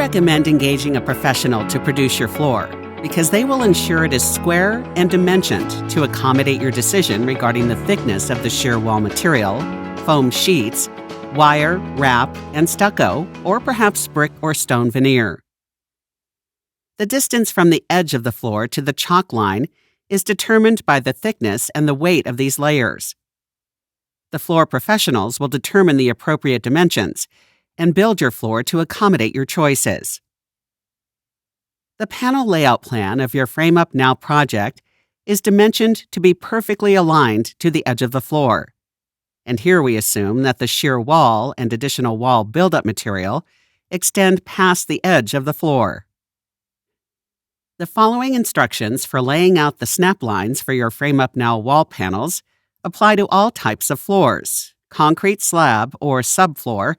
recommend engaging a professional to produce your floor because they will ensure it is square and dimensioned to accommodate your decision regarding the thickness of the shear wall material, foam sheets, wire, wrap, and stucco, or perhaps brick or stone veneer. The distance from the edge of the floor to the chalk line is determined by the thickness and the weight of these layers. The floor professionals will determine the appropriate dimensions and build your floor to accommodate your choices. The panel layout plan of your FrameUpNow project is dimensioned to be perfectly aligned to the edge of the floor. And here we assume that the shear wall and additional wall buildup material extend past the edge of the floor. The following instructions for laying out the snaplines for your FrameUpNow wall panels apply to all types of floors, concrete slab or subfloor,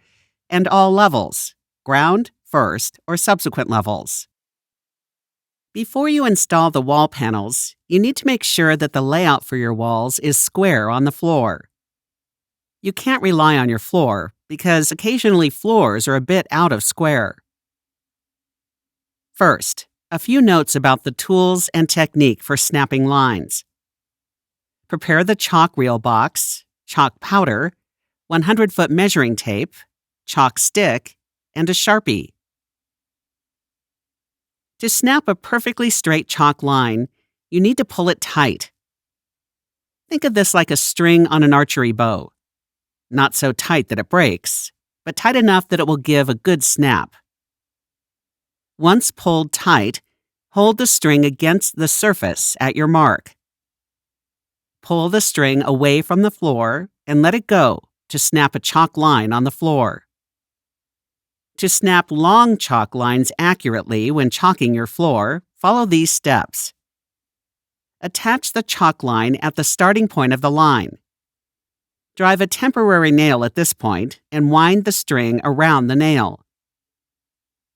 and all levels, ground, first, or subsequent levels. Before you install the wall panels, you need to make sure that the layout for your walls is square on the floor. You can't rely on your floor because occasionally floors are a bit out of square. First, a few notes about the tools and technique for snapping lines. Prepare the chalk reel box, chalk powder, 100-foot measuring tape, chalk stick, and a Sharpie. To snap a perfectly straight chalk line, you need to pull it tight. Think of this like a string on an archery bow. Not so tight that it breaks, but tight enough that it will give a good snap. Once pulled tight, hold the string against the surface at your mark. Pull the string away from the floor and let it go to snap a chalk line on the floor. To snap long chalk lines accurately when chalking your floor, follow these steps. Attach the chalk line at the starting point of the line. Drive a temporary nail at this point and wind the string around the nail.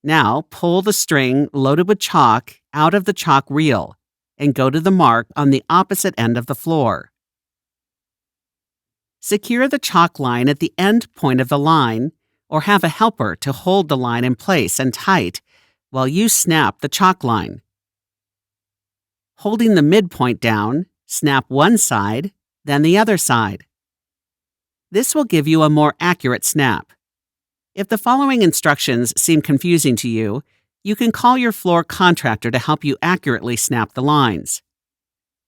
Now pull the string loaded with chalk out of the chalk reel and go to the mark on the opposite end of the floor. Secure the chalk line at the end point of the line or have a helper to hold the line in place and tight while you snap the chalk line. Holding the midpoint down, snap one side, then the other side. This will give you a more accurate snap. If the following instructions seem confusing to you, you can call your floor contractor to help you accurately snap the lines.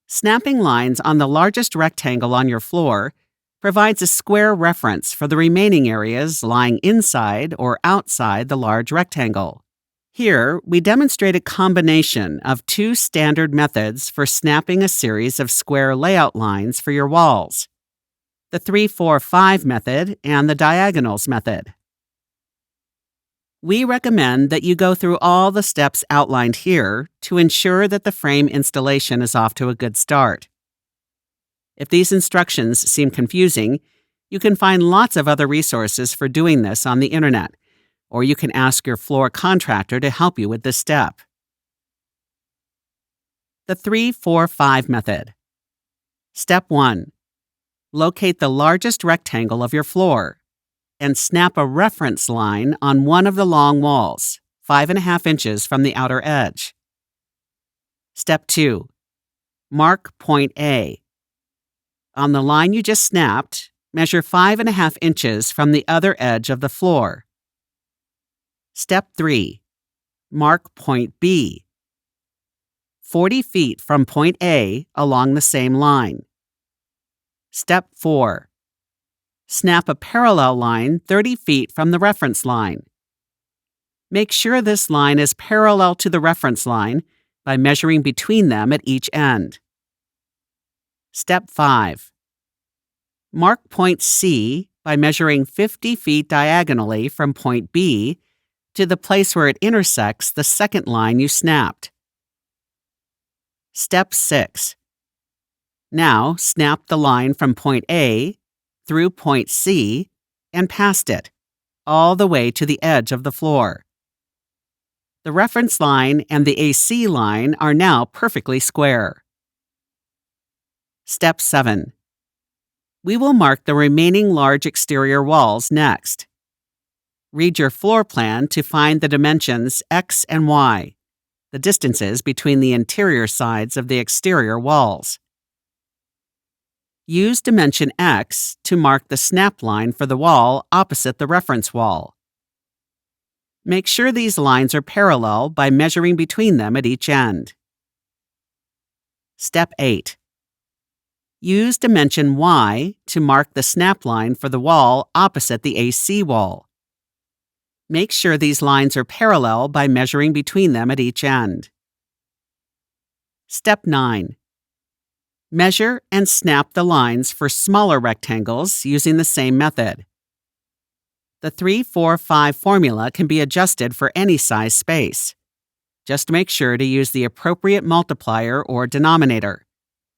Snapping lines on the largest rectangle on your floor provides a square reference for the remaining areas lying inside or outside the large rectangle. Here, we demonstrate a combination of two standard methods for snapping a series of square layout lines for your walls: the 3-4-5 method and the diagonals method. We recommend that you go through all the steps outlined here to ensure that the frame installation is off to a good start. If these instructions seem confusing, you can find lots of other resources for doing this on the internet, or you can ask your floor contractor to help you with this step. The 3-4-5 method. Step 1. Locate the largest rectangle of your floor and snap a reference line on one of the long walls, 5.5 inches from the outer edge. Step 2. Mark point A. On the line you just snapped, measure 5.5 inches from the other edge of the floor. Step 3. Mark point B. 40 feet from point A along the same line. Step 4. Snap a parallel line 30 feet from the reference line. Make sure this line is parallel to the reference line by measuring between them at each end. Step 5. Mark point C by measuring 50 feet diagonally from point B to the place where it intersects the second line you snapped. Step 6. Now snap the line from point A through point C and past it, all the way to the edge of the floor. The reference line and the AC line are now perfectly square. Step 7. We will mark the remaining large exterior walls next. Read your floor plan to find the dimensions X and Y, the distances between the interior sides of the exterior walls. Use dimension X to mark the snap line for the wall opposite the reference wall. Make sure these lines are parallel by measuring between them at each end. Step 8. Use dimension Y to mark the snap line for the wall opposite the AC wall. Make sure these lines are parallel by measuring between them at each end. Step 9. Measure and snap the lines for smaller rectangles using the same method. The 3-4-5 formula can be adjusted for any size space. Just make sure to use the appropriate multiplier or denominator,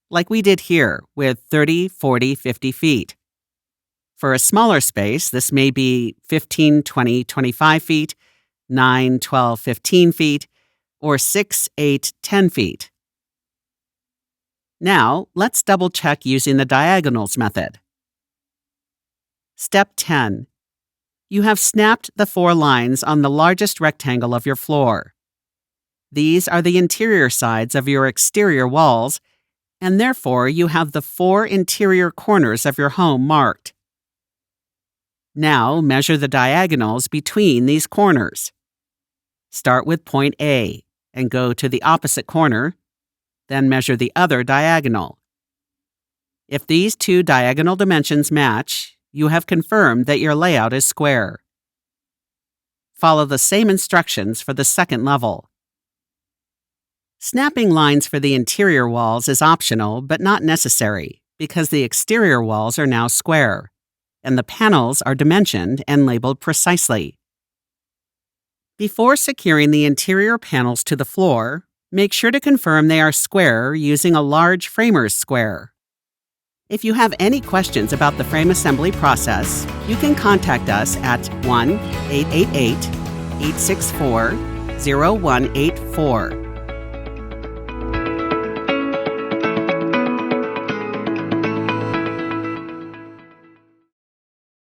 like we did here with 30, 40, 50 feet. For a smaller space, this may be 15, 20, 25 feet, 9, 12, 15 feet, or 6, 8, 10 feet. Now, let's double-check using the diagonals method. Step 10. You have snapped the 4 lines on the largest rectangle of your floor. These are the interior sides of your exterior walls, and therefore you have the 4 interior corners of your home marked. Now measure the diagonals between these corners. Start with point A and go to the opposite corner, then measure the other diagonal. If these 2 diagonal dimensions match, you have confirmed that your layout is square. Follow the same instructions for the second level. Snapping lines for the interior walls is optional but not necessary because the exterior walls are now square, and the panels are dimensioned and labeled precisely. Before securing the interior panels to the floor, make sure to confirm they are square using a large framer's square. If you have any questions about the frame assembly process, you can contact us at 1-888-864-0184.